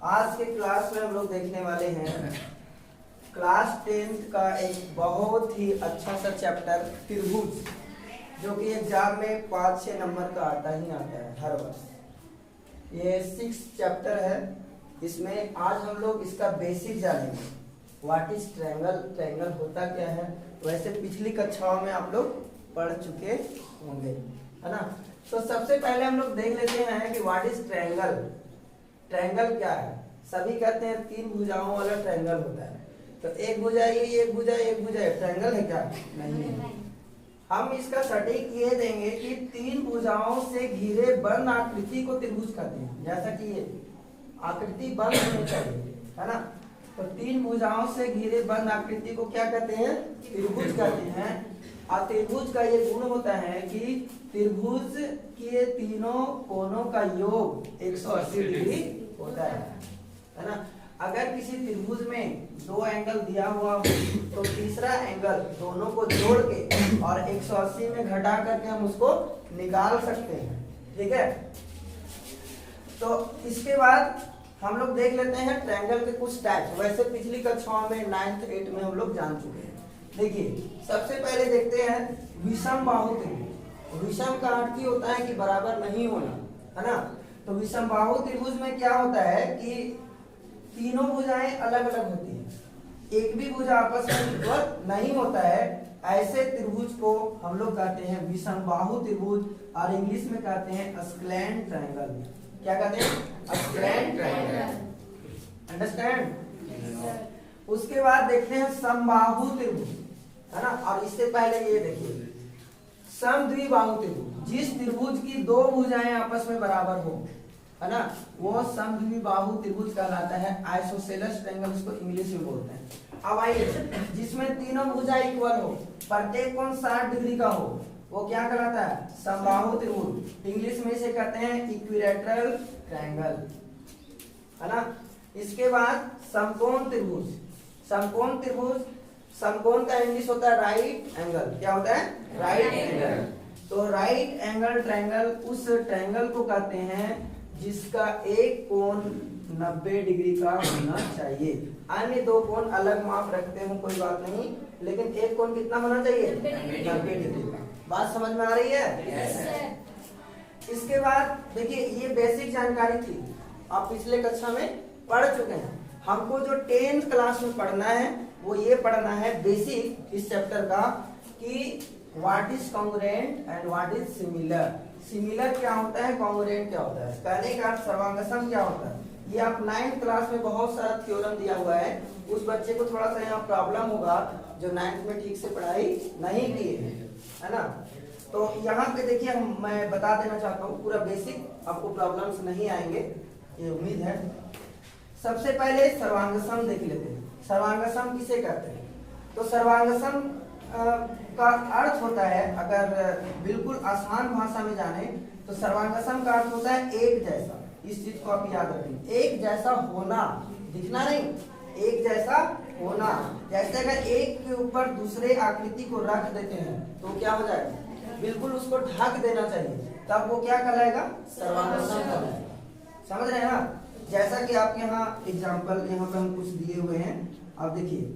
आज के क्लास में हम लोग देखने वाले हैं क्लास 10th का एक बहुत ही अच्छा सा चैप्टर त्रिभुज, जो कि एग्जाम में 5-6 नंबर का आता है हर वर्ष। ये 6th चैप्टर है। इसमें आज हम लोग इसका बेसिक जानेंगे। व्हाट इज ट्रायंगल, ट्रायंगल होता क्या है। वैसे पिछली कक्षाओं में आप लोग पढ़ चुके होंगे, है ना। तो सबसे पहले हम लोग देख लेते हैं कि व्हाट इज ट्रायंगल। ट्रायंगल क्या है। सभी कहते हैं 3 भुजाओं वाला ट्रायंगल होता है। तो एक भुजा ये, एक भुजा, एक भुजा, ट्रायंगल है क्या? नहीं है। हम इसका सटीक ये देंगे कि 3 भुजाओं से घिरे बंद आकृति को त्रिभुज कहते हैं। जैसा कि ये आकृति बंद होनी चाहिए, है ना। तो 3 भुजाओं से घिरे बंद आकृति को क्या कहते हैं? त्रिभुज कहते हैं। और त्रिभुज का ये गुण होता है कि त्रिभुज के तीनों कोनों का योग 180 डिग्री होता है ना। अगर किसी त्रिभुज में 2 एंगल दिया हुआ हो तो तीसरा एंगल दोनों को जोड़ के और 180 में घटा करके हम उसको निकाल सकते हैं, ठीक है। तो इसके बाद हम लोग देख लेते हैं ट्रायंगल के कुछ टाइप्स। वैसे पिछली कक्षाओं में 9th 8th में हम लोग जान चुके हैं। देखिए सबसे पहले देखते हैं विषम बाहु त्रिभुज। विषम का अर्थ ही होता है कि बराबर नहीं होना, है ना। तो विषम बाहु त्रिभुज में क्या होता है कि तीनों भुजाएं अलग अलग होती हैं, एक भी भुजा आपस में इक्वल नहीं होता है। ऐसे त्रिभुज को हम लोग कहते हैं विषम बाहु त्रिभुज, और इंग्लिश में कहते हैं स्लैंट ट्रायंगल। क्या कहते हैं? Slant triangle. अंडरस्टैंड। उसके बाद देखते हैं समबाहु त्रिभुज, है ना। और इससे पहले ये देखिए समद्विबाहु त्रिभुज। जिस त्रिभुज की 2 भुजाएं आपस में बराबर हो, है ना, वो समद्विबाहु त्रिभुज कहलाता है। आइसोसेलेस ट्रायंगल इसको इंग्लिश में बोलते हैं। अब आइए, जिसमें तीनों भुजा इक्वल हो, प्रत्येक कोण 60 डिग्री का हो, वो क्या कहलाता है? समबाहु त्रिभुज। इंग्लिश में इसे कहते हैं इक्विलैटरल ट्रायंगल, है ना। इसके बाद समकोण त्रिभुज। समकोण त्रिभुज, समकोण का इंग्लिश होता है राइट एंगल। क्या होता है? Right angle. तो राइट एंगल ट्रायंगल उस ट्रायंगल को कहते हैं जिसका एक कोण 90 डिग्री का होना चाहिए। अन्य 2 कोण अलग माप रखते हो कोई बात नहीं, लेकिन एक कोण कितना होना चाहिए? 90 डिग्री का। बात समझ में आ रही है? yes, इसके बाद देखिए ये बेसिक जानकारी थी, आप पिछले कक्षा में पढ़ चुके हैं। हमको जो 10th क्लास में पढ़ना है वो ये पढ़ना है बेसिक इस चैप्टर का कि what is congruent and what is similar. Similar क्या होता है, कॉन्ग्रुएंट क्या होता है। कहने का सर्वांगसम क्या होता है। ये आप 9th क्लास में बहुत सारा थ्योरम दिया हुआ है। उस बच्चे को थोड़ा सा यहाँ प्रॉब्लम होगा जो 9th में ठीक से पढ़ाई नहीं की है ना। तो यहाँ पे देखिए मैं बता देना चाहता हूँ पूरा बेसिक, आपको प्रॉब्लम्स नहीं आएंगे ये उम्मीद है। सबसे पहले सर्वांगसम देख लेते हैं। सर्वांगसम किसे कहते हैं? तो सर्वांगसम का अर्थ होता है, अगर बिल्कुल आसान भाषा में जाने तो सर्वांगसम का अर्थ होता है एक जैसा। इस चीज को आप याद रखें, एक जैसा होना, दिखना नहीं, एक जैसा होना। जैसे अगर एक के ऊपर दूसरे आकृति को रख देते हैं तो क्या हो जाएगा? बिल्कुल उसको ढक देना चाहिए, तब वो क्या कहलाएगा? सर्वांगसम कहलाएगा। समझ रहे हैं ना। जैसा कि आप यहाँ एग्जाम्पल यहाँ पे हम कुछ दिए हुए हैं। अब देखिए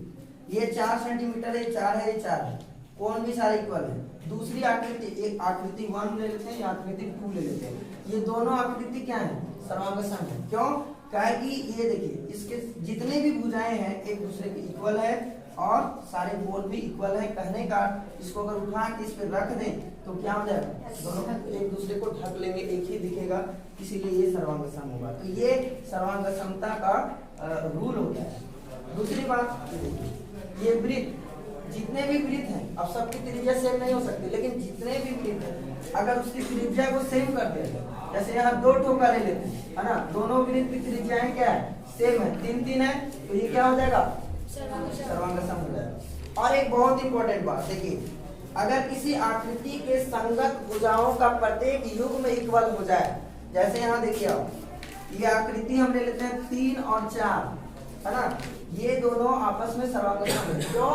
ये 4 सेंटीमीटर है, 4 है, ये 4 है, कोण भी सारे इक्वल है। दूसरी आकृति, एक आकृति 1 ले लेते हैं, आकृति 2 ले लेते हैं। ये दोनों आकृति क्या है? सर्वांगसम है। क्यों? कहे कि ये देखिए इसके जितने भी भुजाएं हैं एक दूसरे के इक्वल है और सारे कोण भी इक्वल है। कहने का इसको अगर उठा के इस पे रख दें तो क्या हो जाएगा? दोनों एक दूसरे को ढक लेंगे, एक ही दिखेगा, इसीलिए ये सर्वांगसम होगा। तो ये सर्वांगसमता का रूल होता है। दूसरी बात ये वृत्त, जितने भी वृत्त हैं, अब सबकी त्रिज्या सेम नहीं हो सकती, लेकिन जितने भी वृत्त हैं अगर उसकी त्रिज्या को सेम कर दें, जैसे यहाँ 2 ठोका ले लेते हैं, है ना, दोनों वृत्त की त्रिज्याएं क्या है? सेम है, 3-3 है, तो ये क्या हो जाएगा? सर्वांगसम हो जाएगा। और एक बहुत इंपॉर्टेंट बात देखिए, अगर किसी आकृति के संगत भुजाओं का प्रत्येक युग्म इक्वल हो जाए, जैसे यहाँ देखिए आप ये आकृति हम ले लेते हैं 3 और 4, है ना, ये दोनों आपस में सर्वांगसम है। क्यों?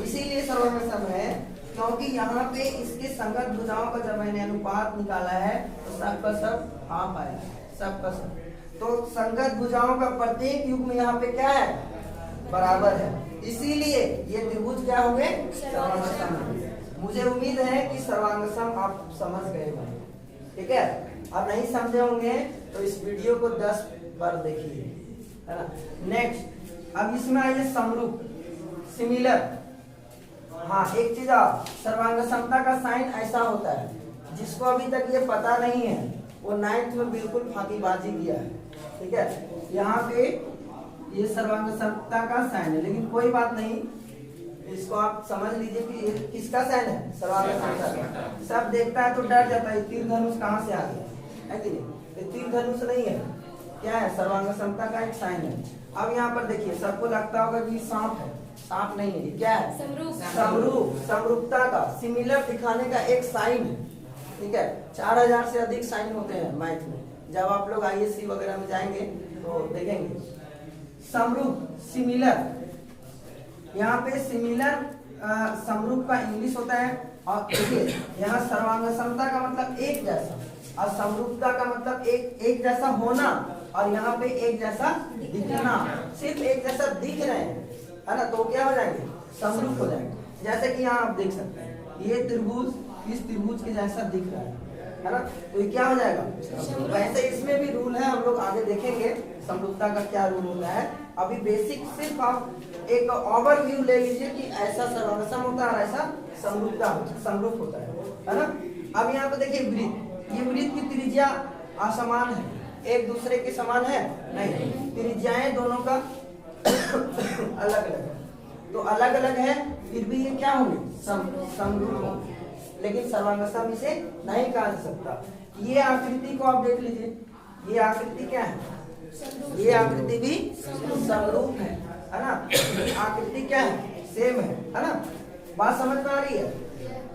इसीलिए सर्वांगसम है क्योंकि यहाँ पे इसके संगत भुजाओं का जब मैंने अनुपात निकाला है तो सब का सब हाफ आया, सब का सब। तो संगत भुजाओं का प्रत्येक युग्म यहाँ पे क्या है, बराबर है, इसीलिए ये त्रिभुज क्या होंगे, सर्वांगसम। मुझे उम्मीद है कि सर्वांगसम आप समझ गए होंगे, ठीक है। अब नहीं समझे होंगे तो इस वीडियो को 10 बार देखिए, है ना। नेक्स्ट, अब इसमें आइए समरूप, सिमिलर। हाँ, एक चीज और, सर्वांगसमता का साइन ऐसा होता है, जिसको अभी तक ये पता नहीं है वो 9th में बिल्कुल फांकीबाजी किया है, ठीक है। यहाँ पे ये सर्वांगसमता का साइन है, लेकिन कोई बात नहीं, इसको आप समझ लीजिए कि ये किसका साइन है, सर्वांगसमता का। सब देखता है तो डर जाता है, तीर धनुष कहाँ से आ गया, है कि नहीं। ये तीर धनुष नहीं है, क्या है, सर्वांगसमता का एक साइन है। अब यहाँ पर देखिए, सबको लगता होगा कि सांप है, सांप नहीं है, ये क्या है, समरूप, समरूपता का, सिमिलर दिखाने का एक साइन है, ठीक है। 4000 से अधिक साइन होते हैं मैथ में, जब आप लोग ISC वगैरह में जाएंगे तो देखेंगे। समरूप, सिमिलर, यहाँ पे सिमिलर समरूप का इंग्लिश होता है। और देखिए, यहाँ सर्वांगसमता का मतलब एक जैसा, और समरूपता का मतलब एक जैसा होना, और यहाँ पे एक जैसा दिखना, सिर्फ एक जैसा दिख रहे हैं, है ना, तो क्या हो जाएंगे, समरूप हो जाएंगे। जैसे कि यहाँ आप देख सकते हैं, ये त्रिभुज इस त्रिभुज के जैसा दिख रहा है ना, तो ये क्या हो जाएगा, वैसे इसमें भी रूल है, हम लोग आगे देखेंगे समरूपता का क्या रूल होता है। अभी बेसिक सिर्फ आप एक ओवरव्यू ले लीजिए कि ऐसा सर्वांगसम होता है और ऐसा समरूप होता है ना। अब यहाँ पे देखिए वृत्त, ये वृत्त की त्रिज्या असमान है, एक दूसरे के समान है नहीं, त्रिज्याएं दोनों का अलग अलग है, तो अलग अलग है, फिर भी ये क्या होंगे, समरूप होंगे, लेकिन सर्वांगसम इसे नहीं कहा जा सकता। ये आकृति को आप देख लीजिए, ये आकृति क्या है, ये आकृति भी समरूप है ना। आकृति क्या है, सेम है ना। बात समझ में आ रही है।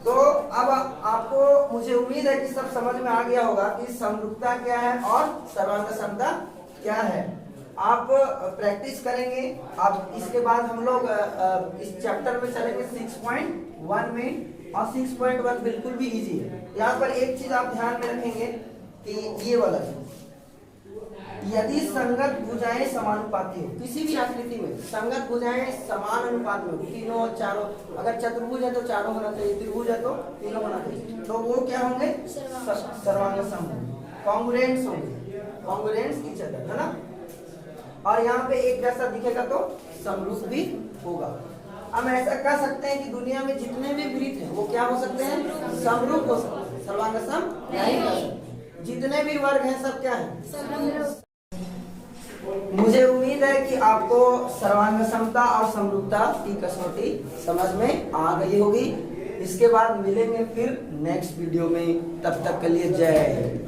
तो अब आपको, मुझे उम्मीद है कि सब समझ में आ गया होगा कि समरूपता क्या है और सर्वांगसमता क्या है। आप प्रैक्टिस करेंगे। अब इसके बाद हम लोग इस चैप्टर में चलेंगे 6.1 में, और 6.1 बिल्कुल भी इजी है। यहाँ पर एक चीज आप ध्यान में रखेंगे कि ये वाला, यदि संगत भुजाएं समानुपाती हो, किसी भी आकृति में संगत भुजाएं समान अनुपात में, तीनों चारों, अगर चतुर्भुज है तो चारों होना चाहिए, त्रिभुज है तो तीनों होना चाहिए, तो वो क्या होंगे, सर्वांगसम होंगे, कॉन्ग्रुएंट्स होंगे, कॉन्ग्रुएंट्स ईच अदर, है ना। और यहाँ पे एक जैसा दिखेगा तो समरूप भी होगा। हम ऐसा कह सकते हैं कि दुनिया में जितने भी वृत्त हैं वो क्या हो सकते हैं, समरूप हो सकते हैं, सर्वांगसम नहीं हो सकते। जितने भी वर्ग हैं सब क्या है, मुझे उम्मीद है कि आपको सर्वांगसमता और समरूपता की कसौटी समझ में आ गई होगी। इसके बाद मिलेंगे फिर नेक्स्ट वीडियो में, तब तक के लिए जय हिंद।